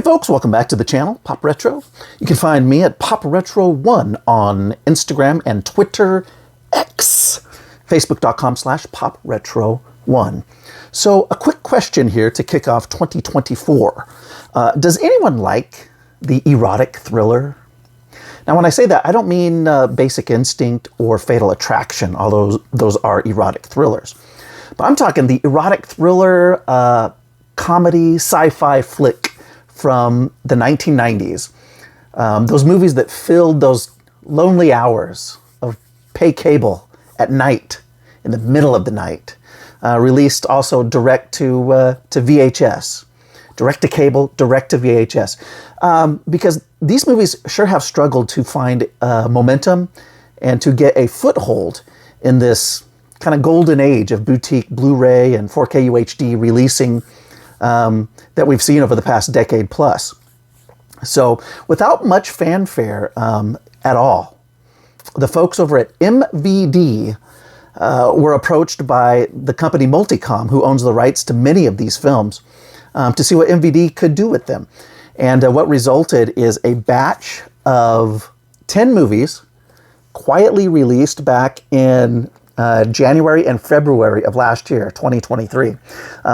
folks, welcome back to the channel, Pop Retro. You can find me at PopRetro1 on Instagram and Twitter, X, Facebook.com/PopRetro1. So a quick question here to kick off 2024. Does anyone like the erotic thriller? Now, when I say that, I don't mean Basic Instinct or Fatal Attraction, although those are erotic thrillers. But I'm talking the erotic thriller, comedy, sci-fi flick from the 1990s. Those movies that filled those lonely hours of pay cable at night, in the middle of the night. Released also direct to VHS. Direct to cable, direct to VHS. Because these movies sure have struggled to find momentum and to get a foothold in this kind of golden age of boutique Blu-ray and 4K UHD releasing that we've seen over the past decade plus. So without much fanfare at all, the folks over at MVD were approached by the company Multicom, who owns the rights to many of these films, to see what MVD could do with them. And what resulted is a batch of 10 movies quietly released back in January and February of last year, 2023.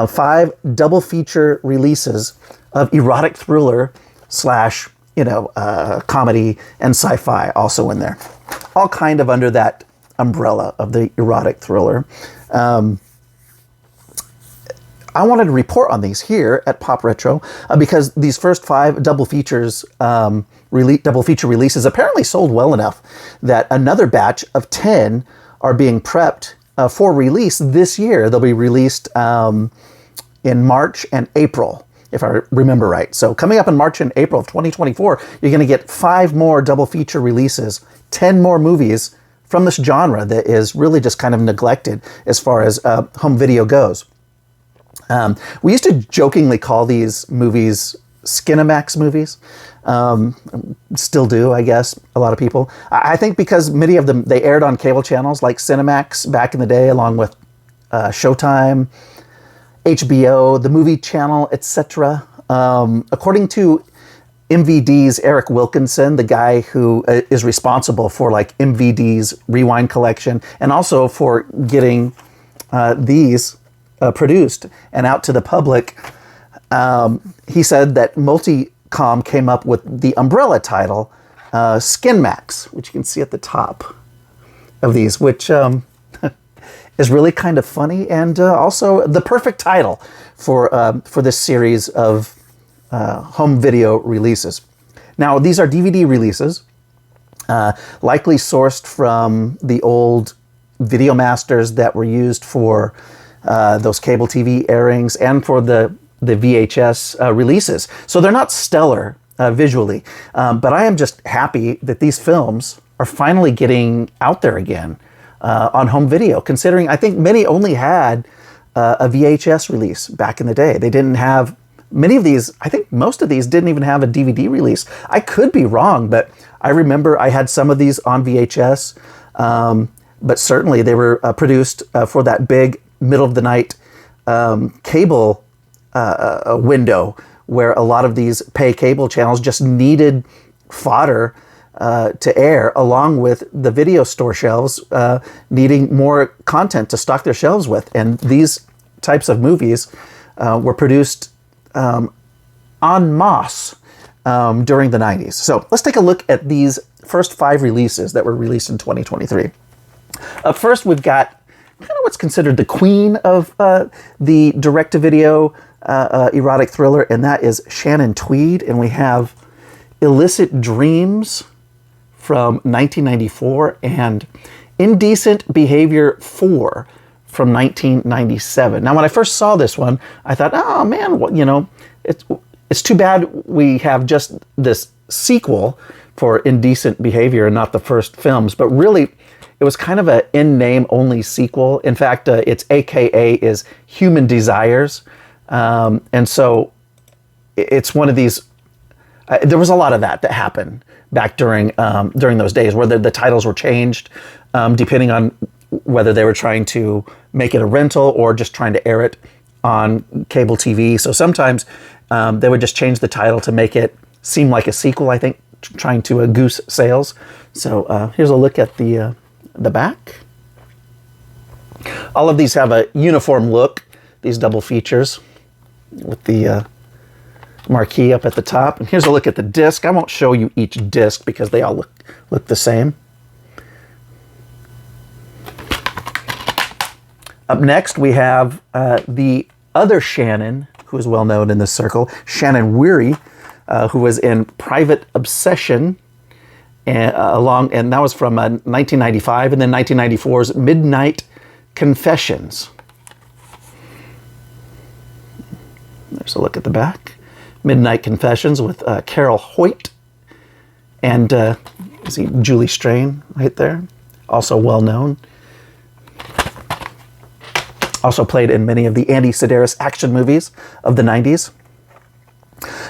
5 double feature releases of erotic thriller slash, comedy and sci-fi also in there. All kind of under that umbrella of the erotic thriller. I wanted to report on these here at Pop Retro because these first 5 double feature releases apparently sold well enough that another batch of 10 are being prepped for release this year. They'll be released in March and April, if I remember right. So coming up in March and April of 2024, you're going to get 5 more double feature releases, 10 more movies from this genre that is really just kind of neglected as far as home video goes. We used to jokingly call these movies Skinamax movies. Still do, I guess, a lot of people. I think because many of them, they aired on cable channels like Cinemax back in the day, along with Showtime, HBO, the Movie Channel, etc. According to MVD's Eric Wilkinson, the guy who is responsible for like MVD's Rewind collection, and also for getting these produced and out to the public, he said that Multicom came up with the umbrella title, Skin Max, which you can see at the top of these, which is really kind of funny and also the perfect title for this series of home video releases. Now, these are DVD releases, likely sourced from the old video masters that were used for those cable TV airings and for the VHS releases. So they're not stellar visually, but I am just happy that these films are finally getting out there again on home video, considering I think many only had a VHS release back in the day. They didn't have, many of these, I think most of these didn't even have a DVD release. I could be wrong, but I remember I had some of these on VHS, but certainly they were produced for that big middle of the night cable window where a lot of these pay cable channels just needed fodder to air, along with the video store shelves needing more content to stock their shelves with. And these types of movies were produced en masse during the 90s. So let's take a look at these first 5 releases that were released in 2023. Up first, we've got kind of what's considered the queen of the direct-to-video erotic thriller, and that is Shannon Tweed. And we have Illicit Dreams from 1994 and Indecent Behavior 4 from 1997. Now, when I first saw this one, I thought, oh man, well, it's too bad we have just this sequel for Indecent Behavior and not the first films, but really, it was kind of an in-name only sequel. In fact, its AKA is Human Desires. And so it's one of these, there was a lot of that happened back during those days where the titles were changed depending on whether they were trying to make it a rental or just trying to air it on cable TV. So sometimes They would just change the title to make it seem like a sequel, I think, trying to goose sales. So here's a look at the back. All of these have a uniform look, these double features with the marquee up at the top. And here's a look at the disc. I won't show you each disc because they all look the same. Up next, we have the other Shannon, who is well known in this circle, Shannon Weary, who was in Private Obsession, and that was from 1995, and then 1994's Midnight Confessions. There's a look at the back. Midnight Confessions with Carol Hoyt and see Julie Strain right there, also well known. Also played in many of the Andy Sedaris action movies of the 90s.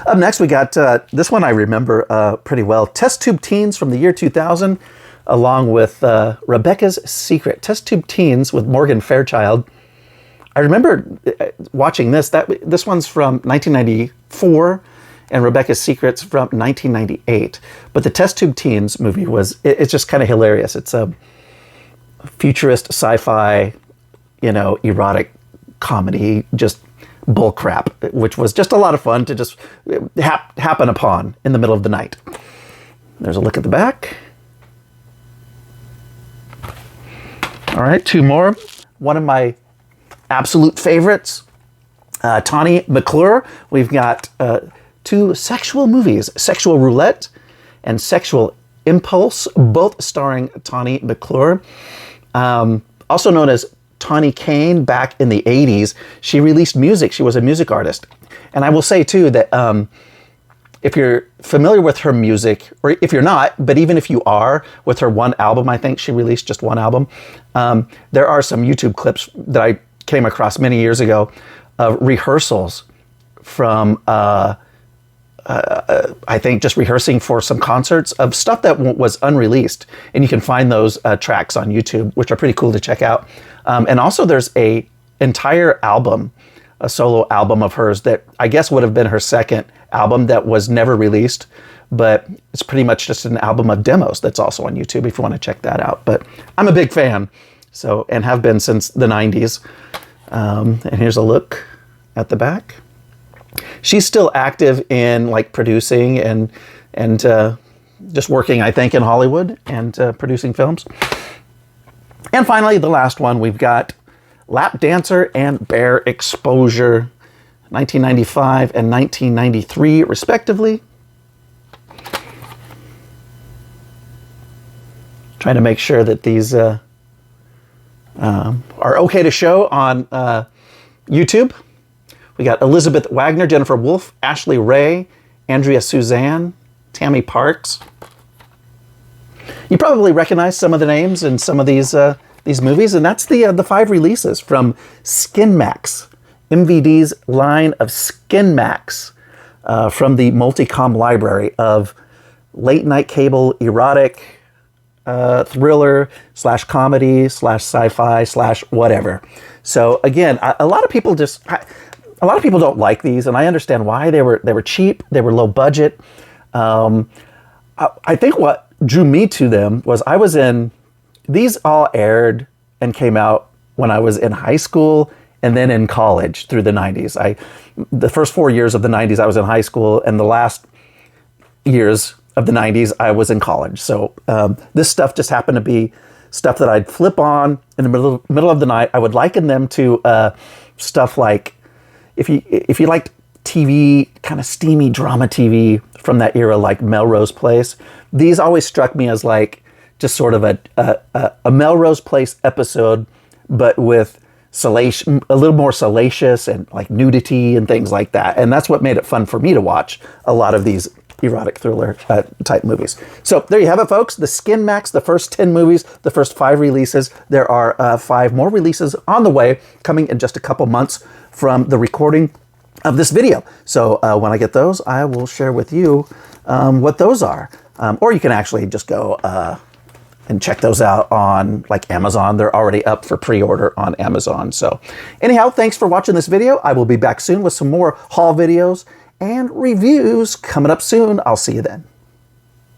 Up next, we got this one I remember pretty well. Test Tube Teens from the year 2000, along with Rebecca's Secret. Test Tube Teens with Morgan Fairchild. I remember watching this. This one's from 1994, and Rebecca's Secret's from 1998. But the Test Tube Teens movie it's just kind of hilarious. It's a futurist sci-fi, erotic comedy, just bull crap, which was just a lot of fun to just happen upon in the middle of the night. There's a look at the back. All right, two more. One of my absolute favorites, Tane McClure. We've got two sexual movies, Sexual Roulette and Sexual Impulse, both starring Tane McClure. Also known as Tawny Kane back in the 80s. She released music. She was a music artist. And I will say, too, that if you're familiar with her music, or if you're not, but even if you are, with her one album, I think she released just one album, there are some YouTube clips that I came across many years ago of rehearsals from, I think, just rehearsing for some concerts of stuff that was unreleased. And you can find those tracks on YouTube, which are pretty cool to check out. And also there's a entire album, a solo album of hers that I guess would have been her second album that was never released, but it's pretty much just an album of demos that's also on YouTube if you want to check that out. But I'm a big fan, and have been since the 90s. And here's a look at the back. She's still active in producing and just working, I think, in Hollywood and producing films. And finally, the last one, we've got Lap Dancer and Bare Exposure, 1995 and 1993, respectively. Trying to make sure that these are okay to show on YouTube. We got Elizabeth Wagner, Jennifer Wolfe, Ashley Ray, Andrea Suzanne, Tammy Parks. You probably recognize some of the names in some of these movies, and that's the 5 releases from Skin Max, MVD's line of Skin Max, from the Multicom library of late night cable erotic, thriller / comedy / sci-fi / whatever. So again, a lot of people don't like these, and I understand why. They were cheap, they were low budget. I think what drew me to them was these all aired and came out when I was in high school and then in college through the 90s. The first 4 years of the 90s I was in high school, and the last years of the 90s I was in college. So this stuff just happened to be stuff that I'd flip on in the middle of the night. I would liken them to stuff like, if you liked TV, kind of steamy drama TV from that era, like Melrose Place, these always struck me as just sort of a Melrose Place episode, but with a little more salacious and nudity and things like that. And that's what made it fun for me to watch a lot of these erotic thriller type movies. So there you have it, folks. The Skin Max, the first 10 movies, the first 5 releases. There are 5 more releases on the way, coming in just a couple months from the recording of this video. So when I get those, I will share with you what those are. Or you can actually just go and check those out on Amazon. They're already up for pre-order on Amazon. So anyhow, thanks for watching this video. I will be back soon with some more haul videos and reviews coming up soon. I'll see you then.